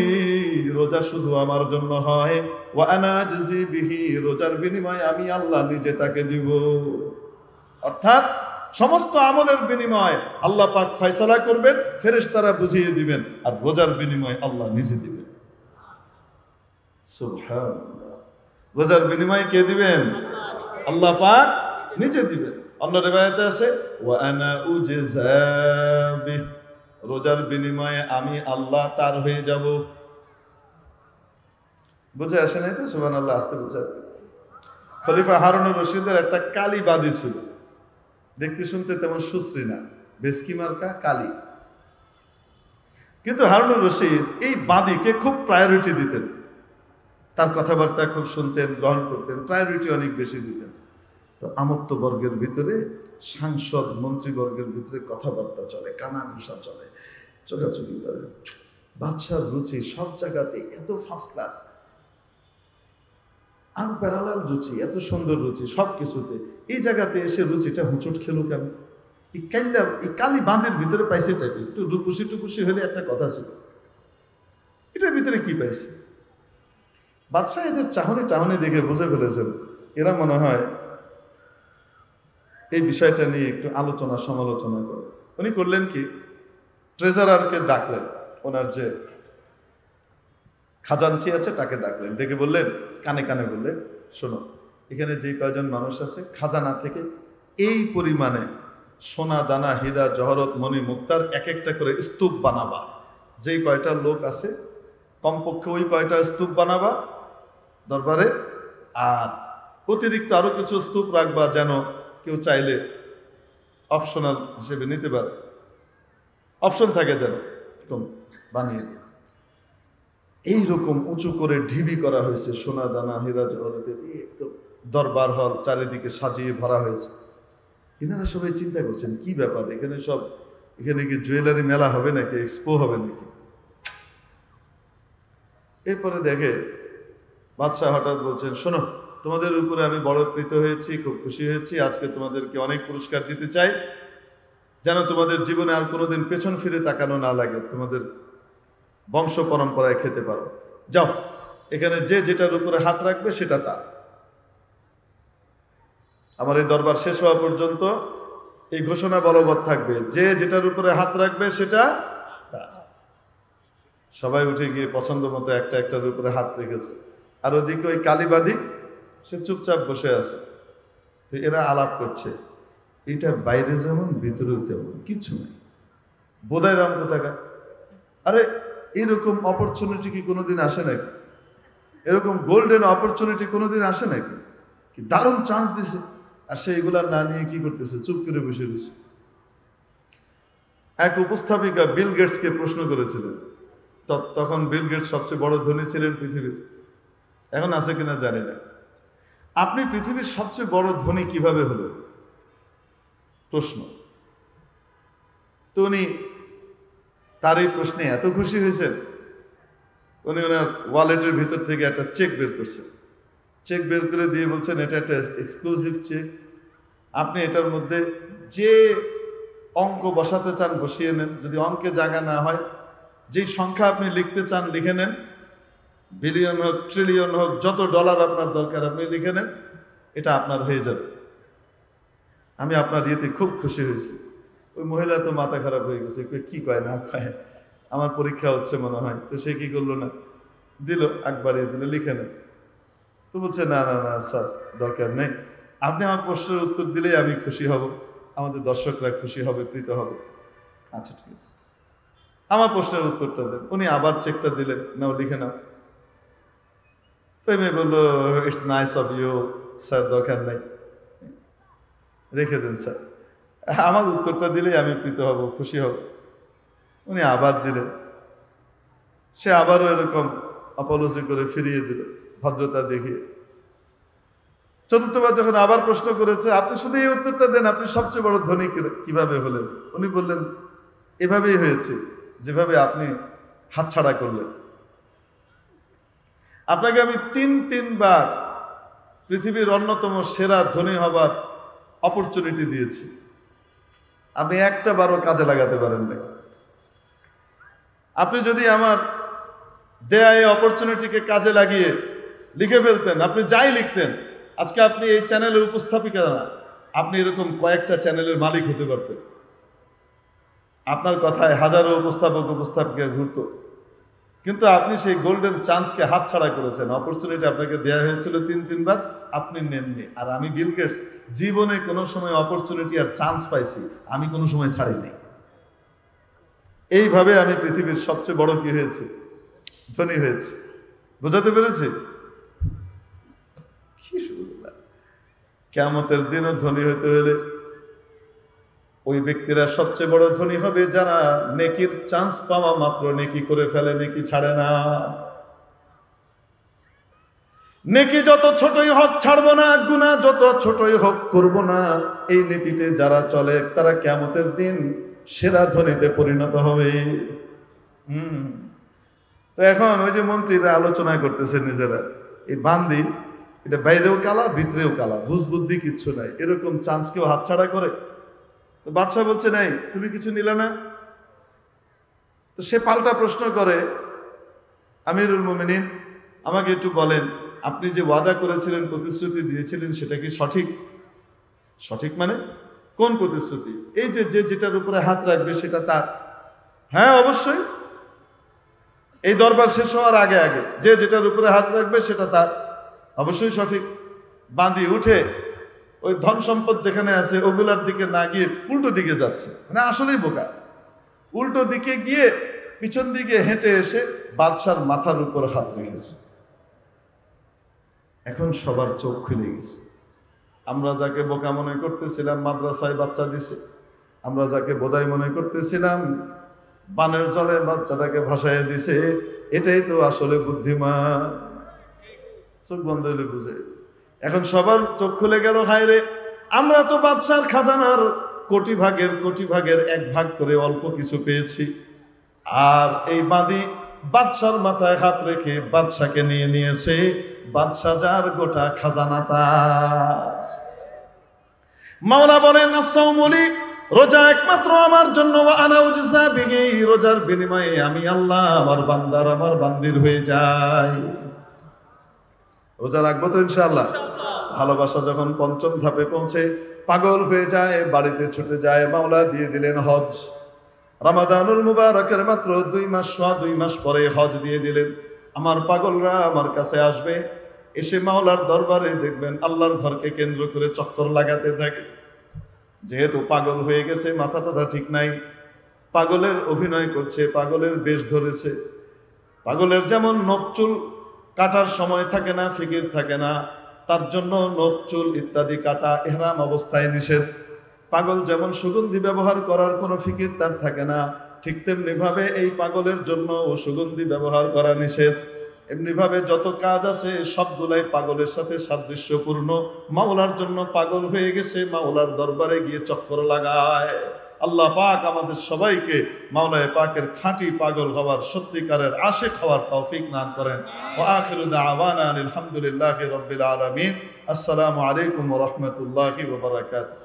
রোজা শুধু আমার জন্য হয়, ওয়া আনা আজজি বিহি, রোজার বিনিময়ে আমি আল্লাহ নিজে তাকে দিব। অর্থাৎ সমস্ত আমলের বিনিময় আল্লাহ পাক ফয়সালা করবেন, ফেরেশতারা বুঝিয়ে দিবেন, আর রোজার বিনিময় আল্লাহ নিজে দিবেন। সুবহানাল্লাহ। রোজার বিনিময় কে দিবেন? আল্লাহ পাক নিজে দিবেন। অন্য রিওয়ায়াতে আছে ওয়া আনা উজজা বিহি, রোজার বিনিময়ে আমি আল্লাহ তার হয়ে যাব। বুঝে আসে নাই তো? সুবহানাল্লাহ, আসতে বুঝে। খলিফা হারুনুর রশিদের একটা কালী বাদী ছিল, দেখতে শুনতে তেমন সুশ্রী না, বেসকি মার্কা কালী। কিন্তু হারুনুর রশিদ এই বাদীকে খুব প্রায়োরিটি দিতেন, তার কথাবার্তা খুব শুনতেন, গ্রহণ করতেন, প্রায়োরিটি অনেক বেশি দিতেন। তো আমত্ত বর্গের ভিতরে, সাংসদ মন্ত্রীবর্গের ভিতরে কথাবার্তা চলে, কানাঘুষা চলে, চোখাচোখি করে। বাদশার রুচি সব জায়গাতে এত ফার্স্ট ক্লাস, আনপ্যারালাল রুচি, এত সুন্দর রুচি সব কিছুতে। এই জায়গাতে এসে রুচিটা হুঁচট খেলো কেন? এই কালী বাঁধের ভিতরে পাইছে এটাকে, একটু রূপসী টুকুসি হলে একটা কথা ছিল, এটার ভিতরে কি পাইছে? বাদশাহ এদের চাহনি দেখে বুঝে ফেলেছেন এরা মনে হয় এই বিষয়টা নিয়ে একটু আলোচনা সমালোচনা করে। উনি করলেন কি, ট্রেজারারকে ডাকলেন, ওনার যে খাজানচি আছে তাকে ডাকলেন, ডেকে বললেন, কানে কানে বললেন, শোনো, এখানে যে কয়জন মানুষ আছে খাজানা থেকে এই পরিমাণে সোনা দানা হীরা জহরত মণি মুক্তার এক একটা করে স্তূপ বানাবা। যেই কয়টা লোক আছে কমপক্ষে ওই কয়টা স্তূপ বানাবা দরবারে, আর অতিরিক্ত আরো কিছু স্তূপ রাখবা, যেন কেউ চাইলে অপশনাল হিসেবে নিতে পারে, অপশন থাকে যেন বানিয়ে দিই। এইরকম উঁচু করে ঢিবি করা হয়েছে, সোনা দানা হীরা জহরতের একদম দরবার হল চারিদিকে সাজিয়ে ভরা হয়েছে। এনারা সবাই চিন্তা করছেন কি ব্যাপার, এখানে কি জুয়েলারি মেলা হবে নাকি, এক্সপো হবে নাকি? এরপরে দেখে বাদশাহ হঠাৎ বলছেন, শোনো, তোমাদের উপরে আমি বড় প্রীত হয়েছি, খুব খুশি হয়েছি, আজকে তোমাদেরকে অনেক পুরস্কার দিতে চাই, যেন তোমাদের জীবনে আর কোনোদিন পেছন ফিরে তাকানো না লাগে, তোমাদের বংশ পরম্পরায় খেতে পারো। যাও, এখানে যে যেটার উপরে হাত রাখবে সেটা তার। আমার এই দরবার শেষ হওয়া পর্যন্ত এই ঘোষণা বলবৎ থাকবে, যে যেটার উপরে হাত রাখবে সেটা তার। সবাই উঠে গিয়ে পছন্দ মতো একটার উপরে হাত রেখেছে। আর ওদিকে ওই কালীবাদী সে চুপচাপ বসে আছে। তো এরা আলাপ করছে, এটা বাইরে যেমন ভিতরেও তেমন, কিছু নেই, বোধায় রাম কোথাকার। আরে এরকম অপরচুনিটি কি কোনোদিন আসে নাকি? এরকম গোল্ডেন অপরচুনিটি কোনোদিন আসে নাকি? কি দারুণ চান্স দিছে, আর সে এগুলা না নিয়ে কি করতেছে, চুপ করে বসে রয়েছে। এক উপস্থাপিকা বিল গেটসকে প্রশ্ন করেছিলেন, তখন বিল গেটস সবচেয়ে বড় ধনী ছিলেন পৃথিবীর, এখন আছে কিনা জানি না। আপনি পৃথিবীর সবচেয়ে বড় ধনী কিভাবে হলেন প্রশ্ন। তো উনি তার এই প্রশ্নে এত খুশি হয়েছেন, উনি ওনার ওয়ালেটের ভিতর থেকে একটা চেক বের করছেন, চেক বের করে দিয়ে বলছেন এটা একটা এক্সক্লুসিভ চেক, আপনি এটার মধ্যে যে অঙ্ক বসাতে চান বসিয়ে নেন, যদি অঙ্কে জায়গা না হয় যেই সংখ্যা আপনি লিখতে চান লিখে নেন, বিলিয়ন হোক ট্রিলিয়ন হোক যত ডলার আপনার দরকার আপনি লিখে নেন, এটা আপনার হয়ে যাবে। আমি আপনার ইয়েতে খুব খুশি হয়েছি। ওই মহিলা তো মাথা খারাপ হয়ে গেছে, কি কয় না কয়, আমার পরীক্ষা হচ্ছে মনে হয়, তো সে কি করলো না, দিল আগ বাড়িয়ে দিল, লিখে নেন। তো বলছে না না না স্যার দরকার নেই, আপনি আমার প্রশ্নের উত্তর দিলেই আমি খুশি হব, আমাদের দর্শকরা খুশি হবে, প্রীত হবে। আচ্ছা ঠিক আছে, আমার প্রশ্নের উত্তরটা দেন। উনি আবার চেকটা দিলেন, নাও লিখে নাও। ওই মেয়ে বললো it's nice of you sir, দরকার নেই, রেখে দেন স্যার, আমার উত্তরটা দিলেই আমি প্রীত হব, খুশি হব। উনি আবার দিলেন, সে আবারও এরকম অপলজি করে ফিরিয়ে দিল ভদ্রতা দেখিয়ে। চতুর্থবার যখন আবার প্রশ্ন করেছে, আপনি শুধু এই উত্তরটা দেন, আপনি সবচেয়ে বড় ধনী কিভাবে হলেন? উনি বললেন এভাবেই হয়েছে, যেভাবে আপনি হাতছাড়া করলেন। আপনাকে আমি তিনবার পৃথিবীর অন্যতম সেরা ধনী হবার অপরচুনিটি দিয়েছি, আপনি একটা বারও কাজে লাগাতে পারেন না। আপনি যদি আমার দেয়া এই অপরচুনিটিকে কাজে লাগিয়ে লিখে ফেলতেন, আপনি যাই লিখতেন, আজকে আপনি এই চ্যানেলের উপস্থাপিকা না, আপনি এরকম কয়েকটা চ্যানেলের মালিক হতে পারতেন। আপনার কথায় হাজারো উপস্থাপিকা ঘুরত, কিন্তু আপনি সেই গোল্ডেন চান্সকে হাতছাড়া করেছেন। অপরচুনিটি আপনাকে দেওয়া হয়েছিল তিনবার, আপনি নেননি। আর আমি বিল গেটস জীবনে কোনো সময় অপরচুনিটি আর চান্স পাইছি, আমি কোনো সময় ছাড়িনি। এইভাবে আমি পৃথিবীর সবচেয়ে বড় কি হয়েছে, ধনী হয়েছে। বোঝাতে পেরেছি? কি শুরু, কিয়ামতের দিনও ধনী হতে হলে ওই ব্যক্তিরা সবচেয়ে বড় ধনী হবে যারা নেকির চান্স পাওয়া মাত্র নেকি করে ফেলে, নেকি ছাড়ে না। নেকি যত ছোটই হোক ছাড়বো না, গুনাহ যত ছোটই হোক করবো না, এই নীতিতে যারা চলে তারা কিয়ামতের দিন সেরা ধনীতে পরিণত হবে। তো এখন ওই যে মন্ত্রীরা আলোচনা করতেছে নিজেরা, এই বান্দি এটা বাইরেও কালা ভিতরেও কালা, বুঝবুদ্ধি কিচ্ছু নাই, এরকম চান্স কেউ হাতছাড়া করে? তো বাদশাহ বলছে নাই, তুমি কিছু নিলে না? তো সে পাল্টা প্রশ্ন করে, আমিরুল মুমিনিন আমাকে একটু বলেন, আপনি যে ওয়াদা করেছিলেন, প্রতিশ্রুতি দিয়েছিলেন, সেটা কি সঠিক? সঠিক মানে কোন প্রতিশ্রুতি? এই যে যেটার উপরে হাত রাখবে সেটা তার? হ্যাঁ অবশ্যই, এই দরবার শেষ হওয়ার আগে যে যেটার উপরে হাত রাখবে সেটা তার, অবশ্যই সঠিক। বাঁধি উঠে ওই ধন সম্পদ যেখানে আছে ওগুলার দিকে না গিয়ে উল্টো দিকে যাচ্ছে, মানে আসলেই বোকা। উল্টো দিকে গিয়ে পিছন দিকে হেঁটে এসে বাদশার মাথার উপর হাত রেখেছে। এখন সবার চোখ খুলে গেছে। আমরা যাকে বোকা মনে করতেছিলাম মাদ্রাসায় বাচ্চা দিছে, আমরা যাকে বোধাই মনে করতেছিলাম পানের জলে বাচ্চাটাকে ভাসায় দিছে, এটাই তো আসলে বুদ্ধিমান। চোখ বন্ধ হলে বুঝে। এখন সবার চোখ খুলে গেল, হায় রে, আমরা তো বাদশার খাজানার কোটি ভাগের 1 ভাগ করে অল্প কিছু পেয়েছি, আর এই বাঁধি বাদশার মাথায় হাত রেখে বাদশাকে নিয়েছে, বাদশা যার গোটা খাজানা তার। মাওলা বলেন আস-সাওমুলি, রোজা একমাত্র আমার জন্য, আনা উজজা বিহি, রোজার বিনিময়ে আমি আল্লাহ আমার বান্দার আমার বান্দির হয়ে যাই। রোজা রাখবো তো ইনশাআল্লাহ। ভালোবাসা যখন 5ম ধাপে পৌঁছে পাগল হয়ে যায়, বাড়িতে ছুটে যায়, মাওলা দিয়ে দিলেন হজ। রমাদানুল মুবারকের মাত্র 2 মাস পরে হজ দিয়ে দিলেন। আমার পাগলরা আমার কাছে আসবে, এসে মাওলার দরবারে দেখবেন আল্লাহর ঘরকে কেন্দ্র করে চক্কর লাগাতে থাকে। যেহেতু পাগল হয়ে গেছে, মাথা টাথা ঠিক নাই, পাগলের অভিনয় করছে, পাগলের বেশ ধরেছে। পাগলের যেমন নখ চুল কাটার সময় থাকে না, ফিকির থাকে না, তার জন্য নখ চুল ইত্যাদি কাটা ইহরাম অবস্থায় নিষেধ। পাগল যেমন সুগন্ধি ব্যবহার করার কোনো ফিকির তার থাকে না, ঠিক তেমনি ভাবে এই পাগলের জন্য সুগন্ধি ব্যবহার করা নিষেধ। এমনি ভাবে যত কাজ আছে সবগুলাই পাগলের সাথে সাদৃশ্যপূর্ণ। মাওলার জন্য পাগল হয়ে গেছে, মাওলার দরবারে গিয়ে চক্কর লাগায়। আল্লাহ পাক আমাদের সবাইকে মাওলায়ে পাকের খাঁটি পাগল হওয়ার সত্যিকারের আশিক হওয়ার তৌফিক দান করেন। ওয়া আখিরু দাওয়ানা আলহামদুলিল্লাহি রাব্বিল আলামিন। আসসালামু আলাইকুম ওয়া রাহমাতুল্লাহি ওয়া বারাকাতুহু।